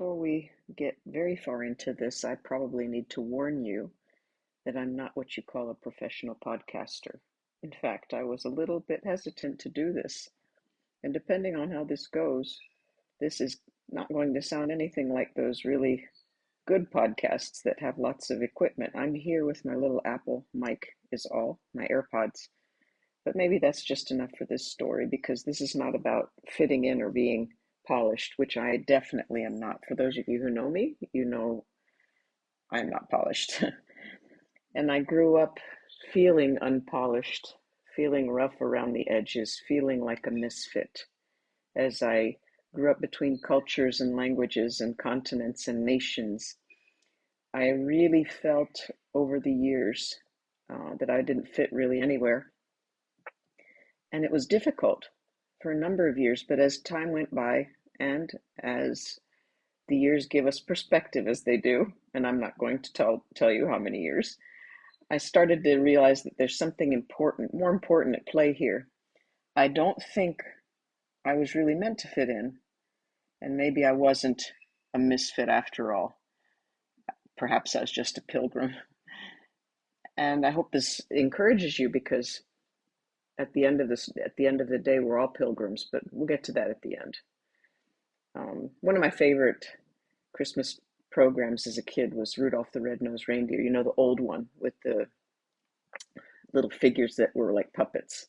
Before we get very far into this, I probably need to warn you that I'm not what you call a professional podcaster. In fact, I was a little bit hesitant to do this, and depending on how this goes, this is not going to sound anything like those really good podcasts that have lots of equipment. I'm here with my little Apple mic, is all, my AirPods. But maybe that's just enough for this story because this is not about fitting in or being polished, which I definitely am not. For those of you who know me, you know I'm not polished. And I grew up feeling unpolished, feeling rough around the edges, feeling like a misfit as I grew up between cultures and languages and continents and nations. I really felt over the years that I didn't fit really anywhere. And it was difficult for a number of years, but as time went by and as the years give us perspective as they do, and I'm not going to tell you how many years, I started to realize that there's something important, more important at play here. I don't think I was really meant to fit in, and maybe I wasn't a misfit after all. Perhaps I was just a pilgrim. And I hope this encourages you because at the end of the day, we're all pilgrims, but we'll get to that at the end. One of my favorite Christmas programs as a kid was Rudolph the Red-Nosed Reindeer, you know, the old one with the little figures that were like puppets.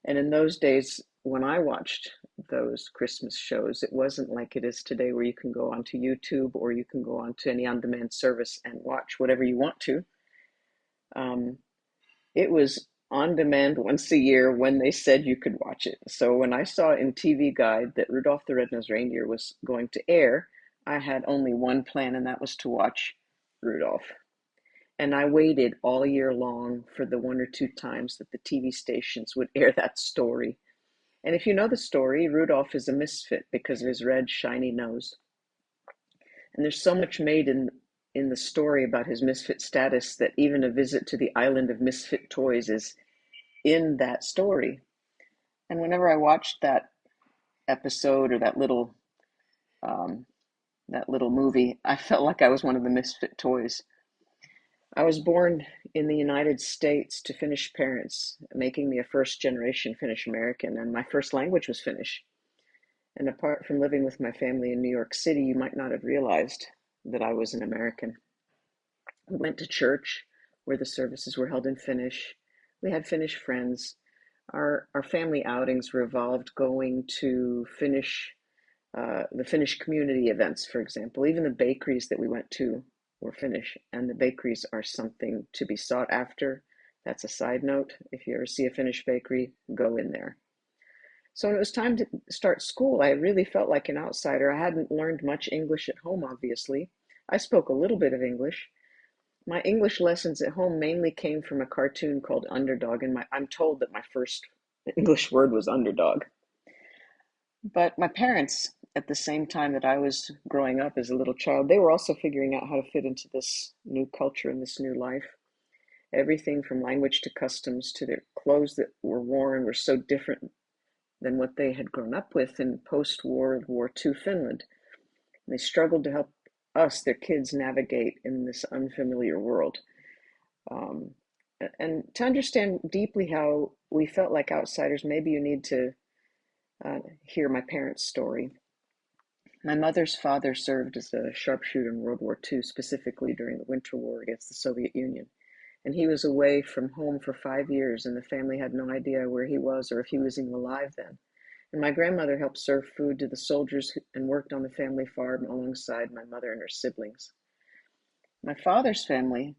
And in those days, when I watched those Christmas shows, it wasn't like it is today where you can go onto YouTube or you can go onto any on-demand service and watch whatever you want to. Um, it was on demand once a year when they said you could watch it. So when I saw in TV Guide that Rudolph the Red-Nosed Reindeer was going to air, I had only one plan, and that was to watch Rudolph. And I waited all year long for the one or two times that the TV stations would air that story. And if you know the story, Rudolph is a misfit because of his red, shiny nose. And there's so much made in the story about his misfit status that even a visit to the island of misfit toys is in that story. And whenever I watched that episode or um, that little movie, I felt like I was one of the misfit toys. I was born in the United States to Finnish parents, making me a first generation Finnish American, and my first language was Finnish. And apart from living with my family in New York City, you might not have realized that I was an American. We went to church where the services were held in Finnish. We had Finnish friends. Our family outings revolved going to the Finnish community events, for example. Even the bakeries that we went to were Finnish, and the bakeries are something to be sought after. That's a side note. If you ever see a Finnish bakery, go in there. So when it was time to start school, I really felt like an outsider. I hadn't learned much English at home, obviously. I spoke a little bit of English. My English lessons at home mainly came from a cartoon called Underdog, and I'm told that my first English word was underdog. But my parents, at the same time that I was growing up as a little child, they were also figuring out how to fit into this new culture and this new life. Everything from language to customs to their clothes that were worn were so different than what they had grown up with in post-World War II Finland. And they struggled to help us, their kids, navigate in this unfamiliar world. Um, and to understand deeply how we felt like outsiders, maybe you need to hear my parents' story. My mother's father served as a sharpshooter in World War II, specifically during the Winter War against the Soviet Union. And he was away from home for 5 years, and the family had no idea where he was or if he was even alive then. And my grandmother helped serve food to the soldiers and worked on the family farm alongside my mother and her siblings. My father's family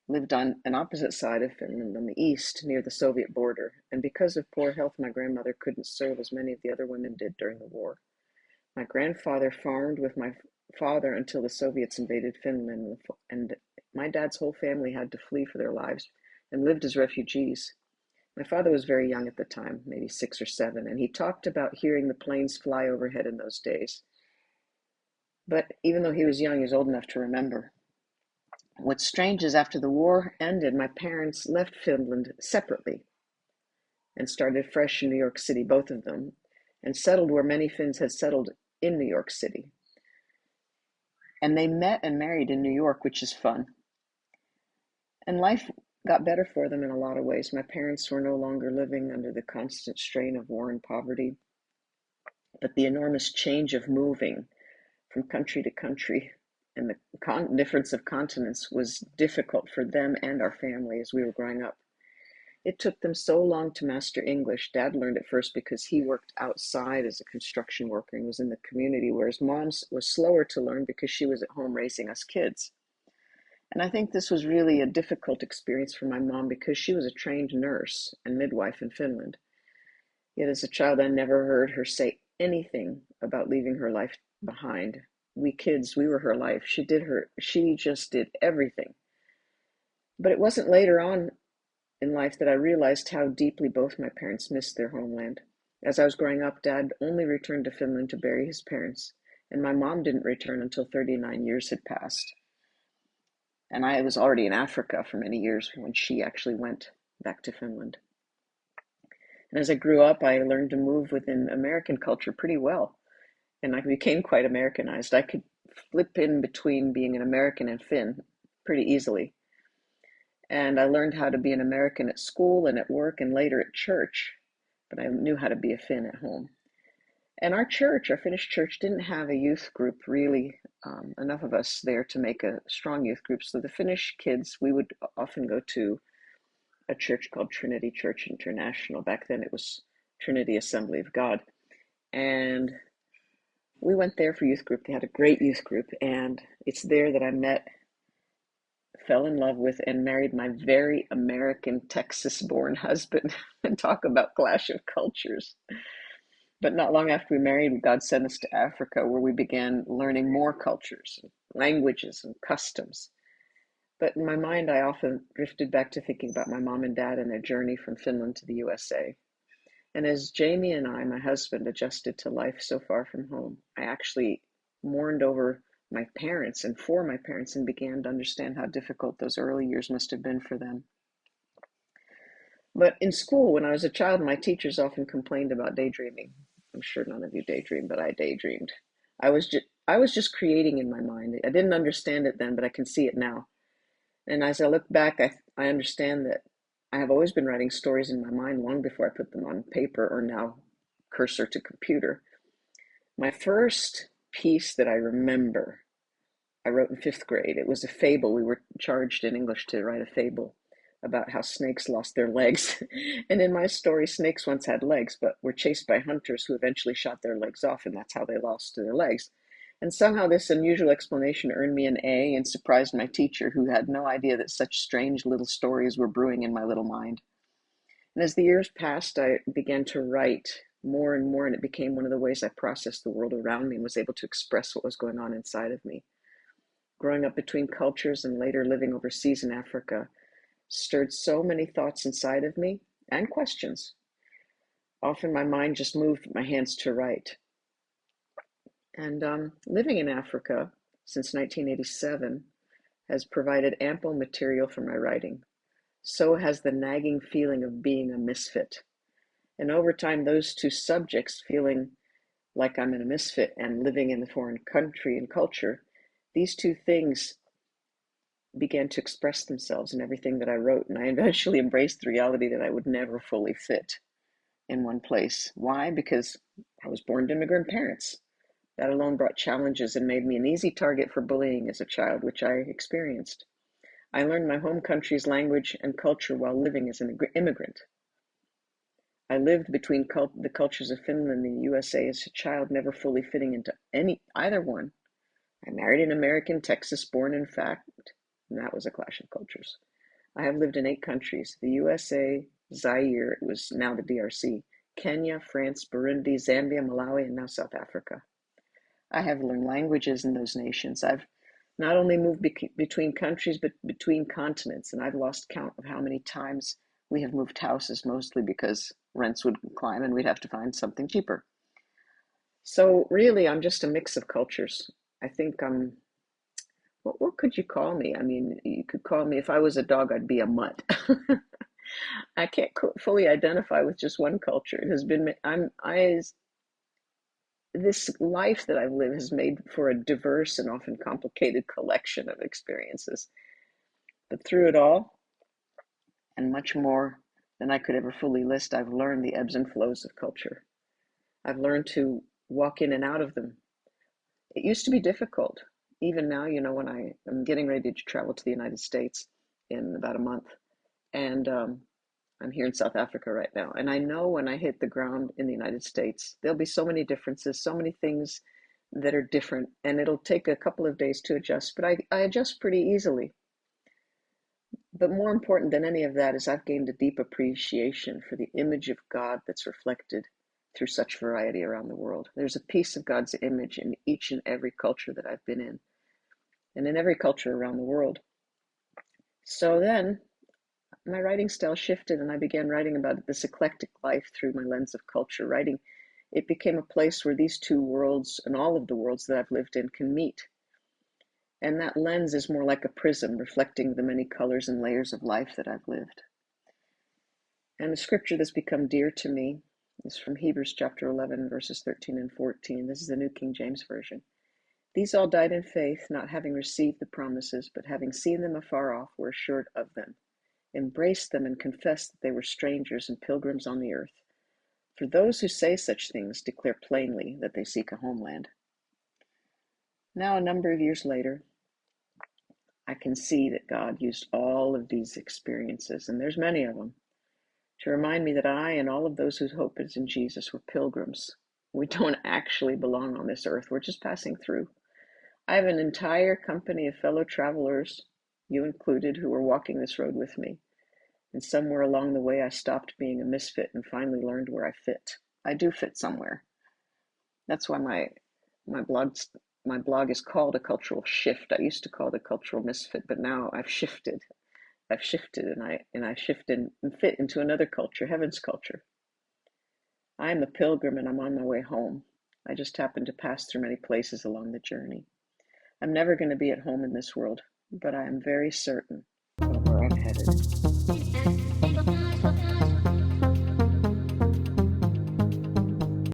lived on an opposite side of Finland on the east near the Soviet border, and because of poor health, my grandmother couldn't serve as many of the other women did during the war. My grandfather farmed with my father until the Soviets invaded Finland, and my dad's whole family had to flee for their lives and lived as refugees. My father was very young at the time, maybe 6 or 7, and he talked about hearing the planes fly overhead in those days. But even though he was young, he was old enough to remember. What's strange is after the war ended, my parents left Finland separately and started fresh in New York City, both of them, and settled where many Finns had settled in New York City. And they met and married in New York, which is fun. And life got better for them in a lot of ways. My parents were no longer living under the constant strain of war and poverty, but the enormous change of moving from country to country and the difference of continents was difficult for them and our family as we were growing up. It took them so long to master English. Dad learned it first because he worked outside as a construction worker and was in the community, whereas mom was slower to learn because she was at home raising us kids. And I think this was really a difficult experience for my mom because she was a trained nurse and midwife in Finland. Yet as a child, I never heard her say anything about leaving her life behind. We kids, we were her life. She just did everything. But it wasn't later on in life that I realized how deeply both my parents missed their homeland. As I was growing up, Dad only returned to Finland to bury his parents, and my mom didn't return until 39 years had passed. And I was already in Africa for many years when she actually went back to Finland. And as I grew up, I learned to move within American culture pretty well, and I became quite Americanized. I could flip in between being an American and Finn pretty easily. And I learned how to be an American at school and at work and later at church, but I knew how to be a Finn at home. And our church, our Finnish church, didn't have a youth group really, enough of us there to make a strong youth group. So the Finnish kids, we would often go to a church called Trinity Church International. Back then it was Trinity Assembly of God. And we went there for youth group. They had a great youth group. And it's there that I met, fell in love with, and married my very American Texas-born husband. And talk about clash of cultures. But not long after we married, God sent us to Africa, where we began learning more cultures, languages, and customs. But in my mind, I often drifted back to thinking about my mom and dad and their journey from Finland to the USA. And as Jamie and I, my husband, adjusted to life so far from home, I actually mourned over my parents and for my parents and began to understand how difficult those early years must have been for them. But in school, when I was a child, my teachers often complained about daydreaming. I'm sure none of you daydream, but I daydreamed. I was just creating in my mind. I didn't understand it then, but I can see it now. And as I look back, I understand that I have always been writing stories in my mind long before I put them on paper or now cursor to computer. My first piece that I remember, I wrote in fifth grade. It was a fable. We were charged in English to write a fable about how snakes lost their legs. And in my story, snakes once had legs, but were chased by hunters who eventually shot their legs off, and that's how they lost their legs. And somehow this unusual explanation earned me an A and surprised my teacher, who had no idea that such strange little stories were brewing in my little mind. And as the years passed, I began to write more and more, and it became one of the ways I processed the world around me and was able to express what was going on inside of me. Growing up between cultures and later living overseas in Africa stirred so many thoughts inside of me and questions. Often my mind just moved my hands to write. And living in Africa since 1987 has provided ample material for my writing. So has the nagging feeling of being a misfit. And over time, those two subjects, feeling like I'm in a misfit and living in a foreign country and culture, these two things began to express themselves in everything that I wrote. And I eventually embraced the reality that I would never fully fit in one place. Why? Because I was born to immigrant parents. That alone brought challenges and made me an easy target for bullying as a child, which I experienced. I learned my home country's language and culture while living as an immigrant. I lived between the cultures of Finland and the USA as a child, never fully fitting into either one. I married an American, Texas-born, in fact, and that was a clash of cultures. I have lived in 8 countries: the USA, Zaire, it was now the DRC, Kenya, France, Burundi, Zambia, Malawi, and now South Africa. I have learned languages in those nations. I've not only moved between countries, but between continents, and I've lost count of how many times we have moved houses, mostly because rents would climb and we'd have to find something cheaper. So really, I'm just a mix of cultures. I think what could you call me? I mean, you could call me, if I was a dog, I'd be a mutt. I can't fully identify with just one culture. It has been, this life that I've lived has made for a diverse and often complicated collection of experiences. But through it all, and much more than I could ever fully list, I've learned the ebbs and flows of culture. I've learned to walk in and out of them. It used to be difficult. Even now, when I'm getting ready to travel to the United States in about a month, and I'm here in South Africa right now, and I know when I hit the ground in the United States, there'll be so many differences, so many things that are different, and it'll take a couple of days to adjust, but I adjust pretty easily. But more important than any of that is I've gained a deep appreciation for the image of God that's reflected through such variety around the world. There's a piece of God's image in each and every culture that I've been in, and in every culture around the world. So then my writing style shifted, and I began writing about this eclectic life through my lens of culture. Writing, it became a place where these two worlds and all of the worlds that I've lived in can meet. And that lens is more like a prism reflecting the many colors and layers of life that I've lived. And the scripture that's become dear to me is from Hebrews chapter 11, verses 13 and 14. This is the New King James Version. These all died in faith, not having received the promises, but having seen them afar off, were assured of them, embraced them, and confessed that they were strangers and pilgrims on the earth. For those who say such things declare plainly that they seek a homeland. Now, a number of years later, I can see that God used all of these experiences, and there's many of them, to remind me that I and all of those whose hope is in Jesus were pilgrims. We don't actually belong on this earth. We're just passing through. I have an entire company of fellow travelers, you included, who are walking this road with me. And somewhere along the way, I stopped being a misfit and finally learned where I fit. I do fit somewhere. That's why my blog is called A Cultural Shift. I used to call it A Cultural Misfit, but now I've shifted. And I shift and fit into another culture, heaven's culture. I am a pilgrim and I'm on my way home. I just happen to pass through many places along the journey. I'm never going to be at home in this world, but I am very certain of where I'm headed.